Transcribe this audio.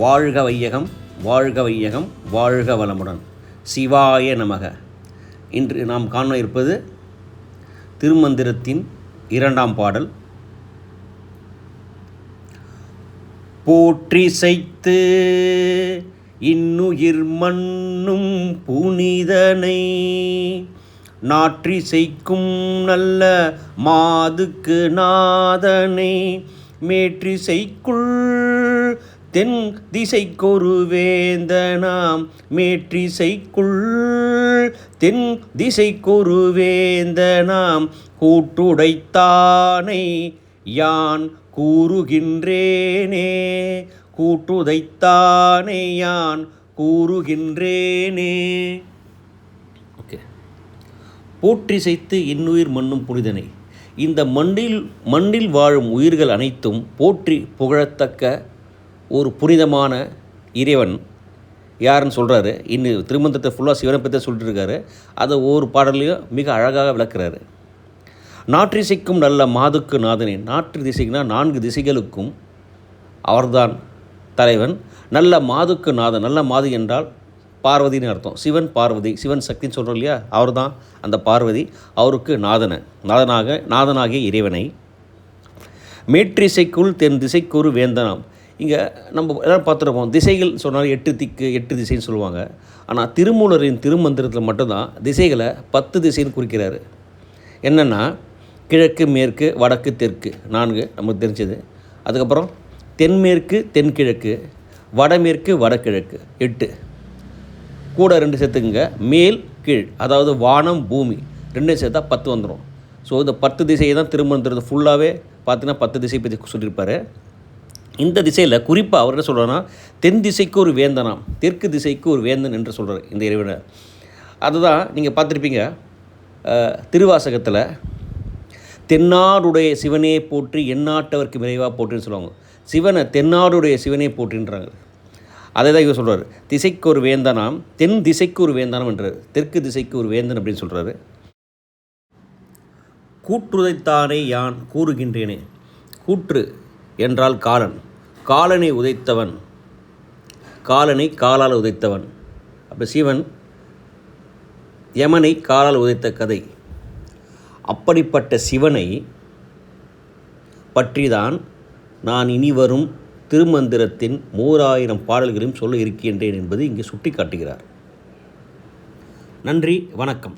வாழ்க வையகம், வாழ்க வையகம், வாழ்க வளமுடன். சிவாய நமக. இன்று நாம் காண இருப்பது திருமந்திரத்தின் 2ஆம் பாடல். போற்றிசைத்து இன்னுயிர் மன்னும் புனிதனை நாற்றிசைக்கும் நல்ல மாதுக்கு நாதனை மேற்றிசைக்குள் தென் திசைக்கொரு வேந்தனாம் மேற்றிசைக்குள் தென் திசைக்கொரு வேந்தனாம் கூட்டுடைத்தானை யான் கூறுகின்றேனே, கூட்டுதைத்தானே யான் கூறுகின்றேனே. ஓகே. போற்றிசைத்து இன்னுயிர் மன்னும் புனிதனை. இந்த மண்ணில் வாழும் உயிர்கள் அனைத்தும் போற்றி புகழத்தக்க ஒரு புனிதமான இறைவன் யாருன்னு சொல்கிறாரு. இன்னும் திருமந்திரத்தை ஃபுல்லாக சிவனை பற்றி சொல்லிட்டு இருக்காரு. அதை ஒவ்வொரு பாடலையும் மிக அழகாக விளக்குறாரு. நாற்றிசைக்கும் நல்ல மாதுக்கு நாதனே. நாற்று திசைக்குனா 4 திசைகளுக்கும் அவர்தான் தலைவன். நல்ல மாதுக்கு நாதன். நல்ல மாது என்றால் பார்வதின்னு அர்த்தம். சிவன் பார்வதி, சிவன் சக்தின்னு சொல்கிறோம் இல்லையா, அவர் தான் அந்த பார்வதி. அவருக்கு நாதனாகிய இறைவனை மேற்றிசைக்குள் தென் திசைக்கு ஒரு வேந்தனாம். இங்கே நம்ம எல்லாம் பார்த்துருப்போம், திசைகள் சொன்னாலும் 8 திக்கு 8 திசைன்னு சொல்லுவாங்க. ஆனால் திருமூலரின் திருமந்திரத்தில் மட்டும்தான் திசைகளை 10 திசைன்னு குறிக்கிறாரு. என்னென்னா கிழக்கு, மேற்கு, வடக்கு, தெற்கு 4 நமக்கு தெரிஞ்சது. அதுக்கப்புறம் தென்மேற்கு, தென்கிழக்கு, வடமேற்கு, வடகிழக்கு 8. கூட 2 சேர்த்துக்குங்க, மேல் கீழ், அதாவது வானம் பூமி 2 சேர்த்தா 10 வந்துடும். ஸோ இந்த 10 திசையை தான் திருமந்திரத்தை ஃபுல்லாகவே பார்த்தீங்கன்னா 10 திசை பற்றி சொல்லியிருப்பார். இந்த திசையில் குறிப்பாக அவர் என்ன சொல்கிறாருன்னா, தென் திசைக்கு ஒரு வேந்தனாம், தெற்கு திசைக்கு ஒரு வேந்தன் என்று சொல்கிறார் இந்த இறைவனை. அதுதான் நீங்கள் பார்த்துருப்பீங்க திருவாசகத்தில், தென்னாடுடைய சிவனே போற்றி எந்நாட்டவர்க்கு விரைவாக போற்றின்னு சொல்லுவாங்க. சிவனை தென்னாடுடைய சிவனே போற்றின்றாங்க. அதை தான் இவர் சொல்கிறார். திசைக்கு ஒரு வேந்தனாம், தென் திசைக்கு ஒரு வேந்தனம் என்றார், தெற்கு திசைக்கு ஒரு வேந்தன் அப்படின்னு சொல்கிறாரு. கூற்றுதைத்தானே யான் கூறுகின்றேனே. கூற்று என்றால் காலன், காலனை உதைத்தவன், காலனை காலால் உதைத்தவன். அப்போ சிவன் யமனை காலால் உதைத்த கதை. அப்படிப்பட்ட சிவனை பற்றிதான் நான் இனி வரும் திருமந்திரத்தின் 3000 பாடல்களையும் சொல்ல இருக்கின்றேன் என்பது இங்கே சுட்டி காட்டுகிறார். நன்றி, வணக்கம்.